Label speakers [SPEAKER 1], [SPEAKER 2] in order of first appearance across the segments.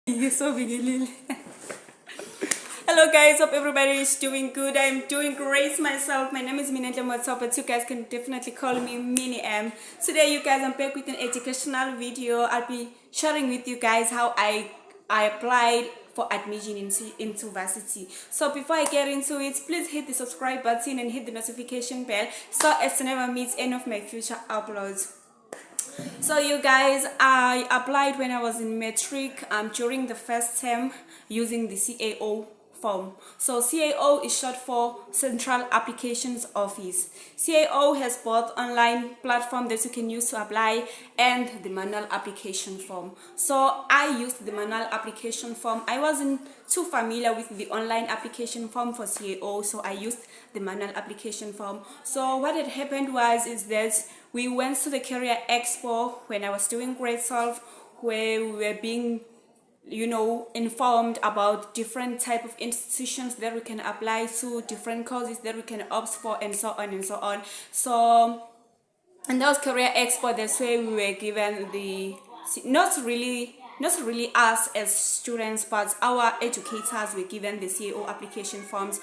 [SPEAKER 1] You're so big, Lil. Hello guys, hope everybody is doing good. I'm doing great myself. My name is Minentle Motso, but you guys can definitely call me Mini M. Today you guys, I'm back with an educational video. I'll be sharing with you guys how I applied for admission into varsity. So before I get into it, please hit the subscribe button and hit the notification bell so as to never miss any of my future uploads. So you guys, I applied when I was in matric during the first term using the CAO form. So CAO is short for Central Applications Office. CAO has both online platform that you can use to apply and the manual application form. So I used the manual application form. I wasn't too familiar with the online application form for CAO, so I used the manual application form. So what had happened is that we went to the Career Expo when I was doing grade 12, where we were being informed about different type of institutions that we can apply to, different courses that we can opt for, and so on and so on. So and that was Career Expo. That's where we were given the not really us as students, but our educators were given the CAO application forms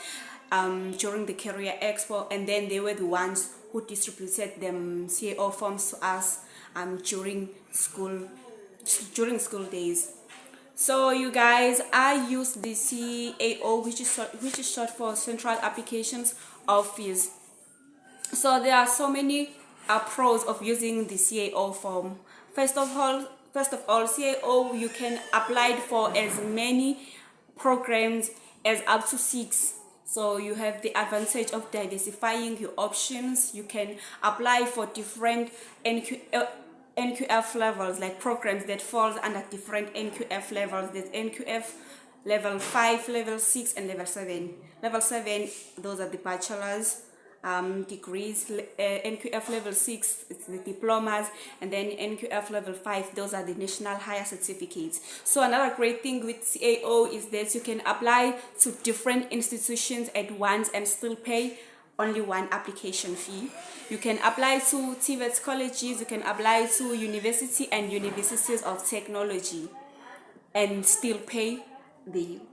[SPEAKER 1] during the Career Expo, and then they were the ones who distributed them CAO forms to us during school days. So you guys, I use the CAO, which is short for Central Applications Office. So there are so many pros of using the CAO form. First of all, CAO, you can apply for as many programs as up to 6. So you have the advantage of diversifying your options. You can apply for different NQF levels, like programs that falls under different NQF levels. There's NQF level 5, level 6, and level 7. Level 7, those are the bachelor's degrees. NQF level 6, it's the diplomas, and then NQF level 5, those are the national higher certificates. So another great thing with CAO is that you can apply to different institutions at once and still pay only one application fee. You can apply to TVET colleges, you can apply to university and universities of technology and still pay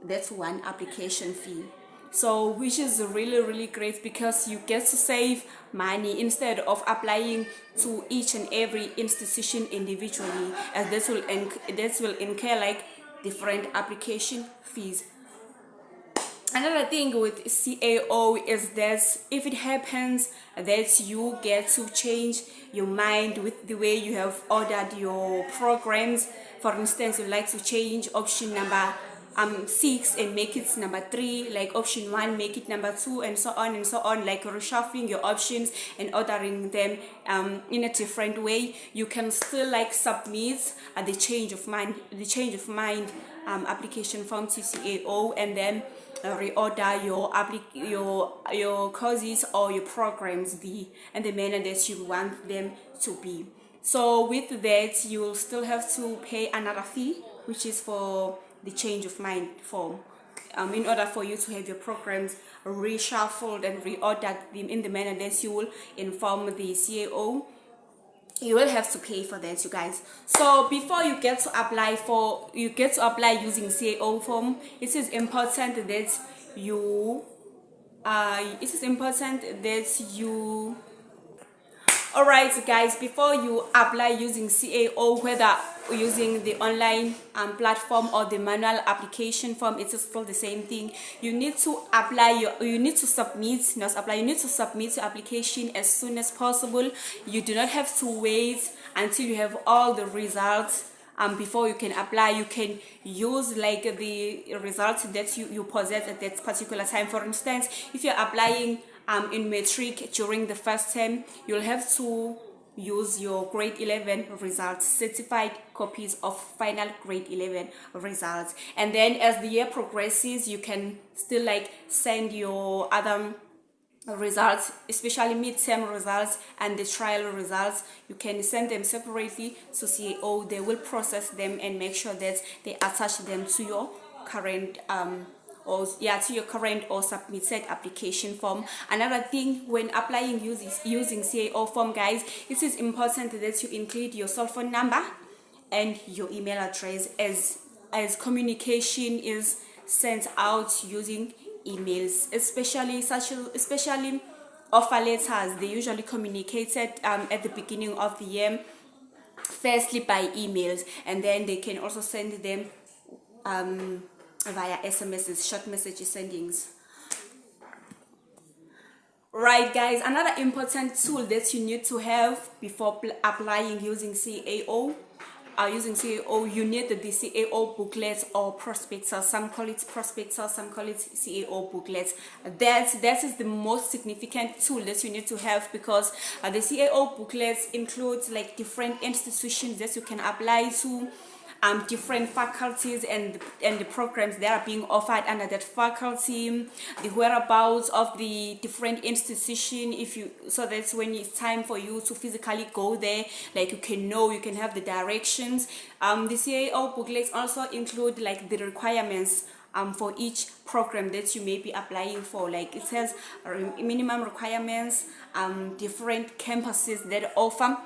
[SPEAKER 1] that's one application fee. So which is really great, because you get to save money instead of applying to each and every institution individually, as this will incur like different application fees. Another thing with CAO is that if it happens that you get to change your mind with the way you have ordered your programs, for instance, you like to change option number 6 and make it number 3, like option 1 make it number 2, and so on, like reshuffling your options and ordering them in a different way, you can still like submit the change of mind application form to CAO, and then reorder your courses or your programs and the manner that you want them to be. So with that, you will still have to pay another fee, which is for the change of mind form, in order for you to have your programs reshuffled and reordered in the manner that you will inform the CAO. You will have to pay for that, you guys. So before you get to apply using CAO form, it is important that you Alright guys, before you apply using CAO, whether using the online platform or the manual application form, it is still the same thing. You need to submit your application as soon as possible. You do not have to wait until you have all the results before you can apply. You can use like the results that you possess at that particular time. For instance, if you're applying in matric during the first term, you'll have to use your grade 11 results, certified copies of final grade 11 results, and then as the year progresses, you can still like send your other results, especially midterm results and the trial results. You can send them separately to CAO. They will process them and make sure that they attach them to your current or submitted application form. Another thing when applying using CAO form, guys, it is important that you include your cell phone number and your email address as as communication is sent out using emails, especially offer letters. They usually communicated at the beginning of the year, firstly by emails, and then they can also send them via SMSs, short message sendings. Right, guys, another important tool that you need to have before applying using CAO, you need the CAO booklet or prospectus. Some call it prospectus, some call it CAO booklet. That is the most significant tool that you need to have, because the CAO booklets includes like different institutions that you can apply to, different faculties and the programs that are being offered under that faculty, the whereabouts of the different institution, so that's when it's time for you to physically go there, like you can have the directions. The CAO booklets also include like the requirements for each program that you may be applying for. Like it says minimum requirements, different campuses that offer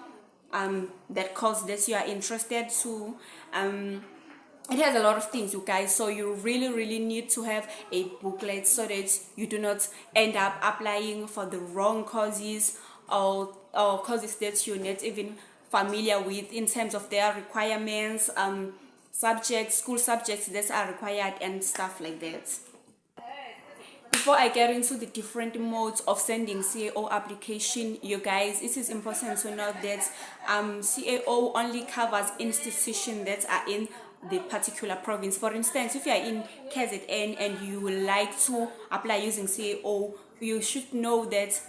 [SPEAKER 1] that course that you are interested to. It has a lot of things, you guys, so you really need to have a booklet so that you do not end up applying for the wrong courses, or courses that you're not even familiar with in terms of their requirements, school subjects that are required and stuff like that. Before I get into the different modes of sending CAO application, you guys, it is important to note that CAO only covers institutions that are in the particular province. For instance, if you are in KZN and you would like to apply using CAO, you should know that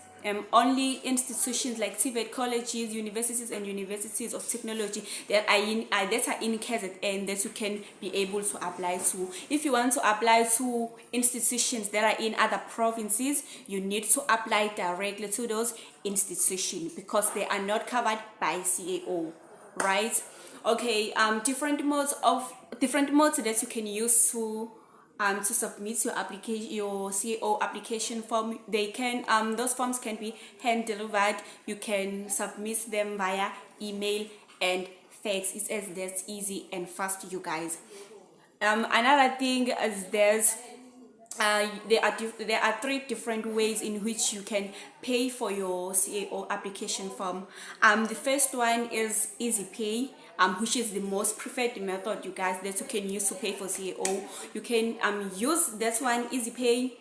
[SPEAKER 1] only institutions like TVET colleges, universities and universities of technology that are in KZN that you can be able to apply to. If you want to apply to institutions that are in other provinces, you need to apply directly to those institutions because they are not covered by CAO, right? Okay, different modes that you can use to submit your application, your CAO application form. Those forms can be hand delivered. You can submit them via email and fax. It's as that's easy and fast, you guys. Another thing is there are 3 different ways in which you can pay for your CAO application form. The first one is Easy Pay, which is the most preferred method, you guys, that you can use to pay for CAO. You can use that one, Easy Pay.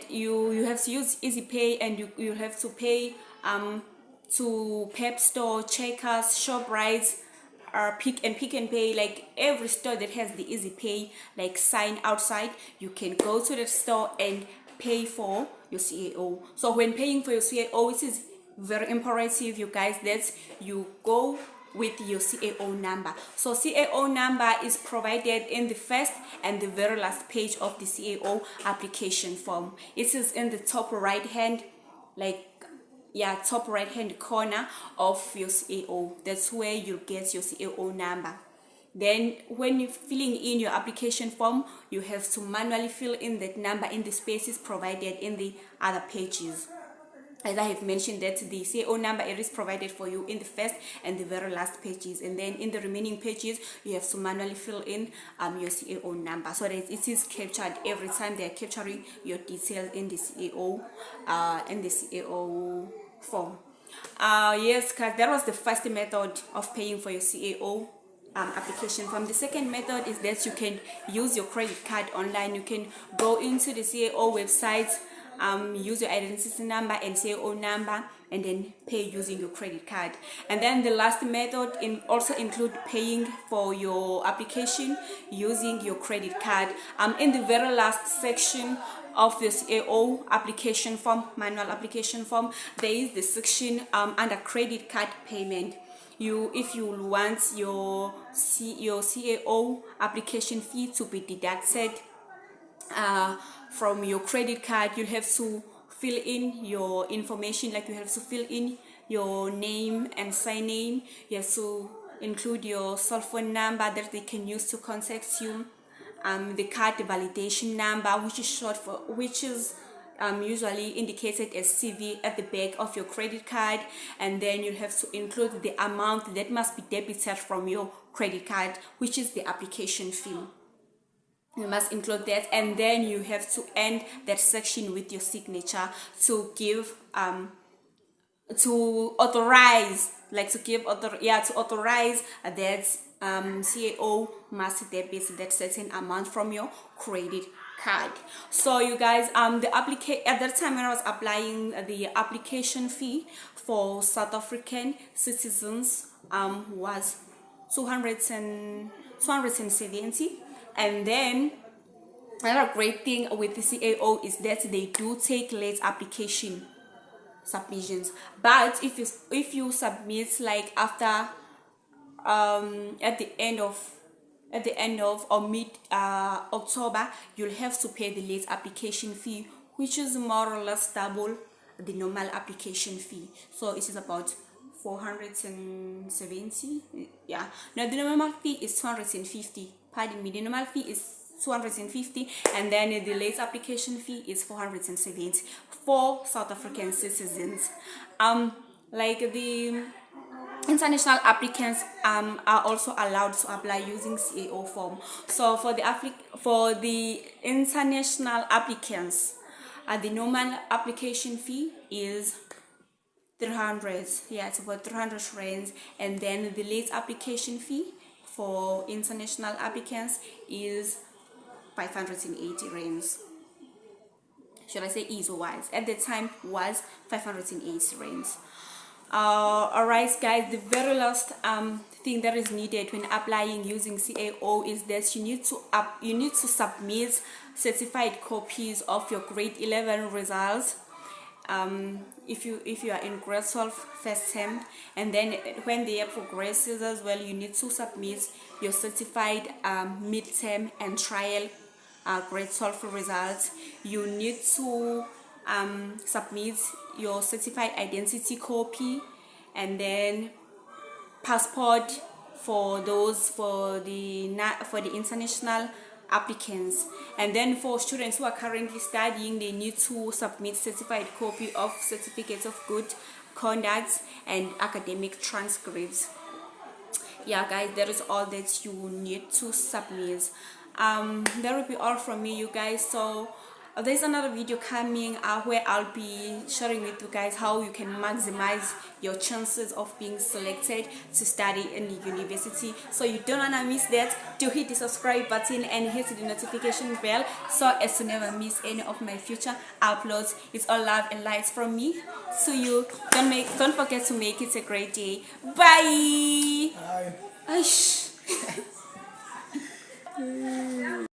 [SPEAKER 1] You have to use Easy Pay, and you have to pay to Pep Store, Checkers, ShopRite, Pick and Pay. Like every store that has the Easy Pay like sign outside, you can go to the store and pay for your CAO. So when paying for your CAO, it is very imperative, you guys, that you go with your CAO number. So CAO number is provided in the first and the very last page of the CAO application form. It is in the top right hand corner of your CAO. That's where you'll get your CAO number. Then when you're filling in your application form, you have to manually fill in that number in the spaces provided in the other pages. As I have mentioned, that the CAO number, it is provided for you in the first and the very last pages, and then in the remaining pages you have to manually fill in your CAO number, so that it is captured every time they are capturing your details in the CAO form. Yes, because that was the first method of paying for your CAO application form. The second method is that you can use your credit card online. You can go into the CAO website, use your identity number and CAO number, and then pay using your credit card. And then the last method also include paying for your application using your credit card. In the very last section of the CAO application form, manual application form, there is the section under credit card payment. If you want your CAO application fee to be deducted from your credit card, you have to fill in your information. Like you have to fill in your name and surname. You have to include your cell phone number that they can use to contact you, the card validation number, which is usually indicated as CV at the back of your credit card, and then you have to include the amount that must be debited from your credit card, which is the application fee. You must include that, and then you have to end that section with your signature to give to authorize, to authorize that CAO must debit that certain amount from your credit card. So you guys, at that time when I was applying, the application fee for South African citizens was 270, and then another great thing with the CAO is that they do take late application submissions. But if you submit like after at the end of or mid October, you'll have to pay the late application fee, which is more or less double the normal application fee. So it is about 470. Yeah, now the normal fee is 250. Pardon me, the normal fee is 250, and then the late application fee is 470 for South African citizens. Like the international applicants are also allowed to apply using CAO form. So for the international applicants, the normal application fee is 300. Yeah, it's about 300 rands, and then the late application fee for international applicants is 580 rands. Should I say is or was? At the time was 580 rands. Alright guys, the very last thing that is needed when applying using CAO is that you need to submit certified copies of your grade 11 results. If you are in grade 12 first term, and then when the year progresses as well, you need to submit your certified midterm and trial grade 12 results. You need to submit your certified identity copy, and then passport for the international applicants. And then for students who are currently studying, they need to submit certified copy of certificates of good conduct and academic transcripts. Yeah guys, that is all that you need to submit. That will be all from me, you guys. So there's another video coming where I'll be sharing with you guys how you can maximize your chances of being selected to study in the university. So you don't want to miss that. Do hit the subscribe button and hit the notification bell so as to never miss any of my future uploads. It's all love and light from me to you. Don't forget to make it a great day. Bye. Bye.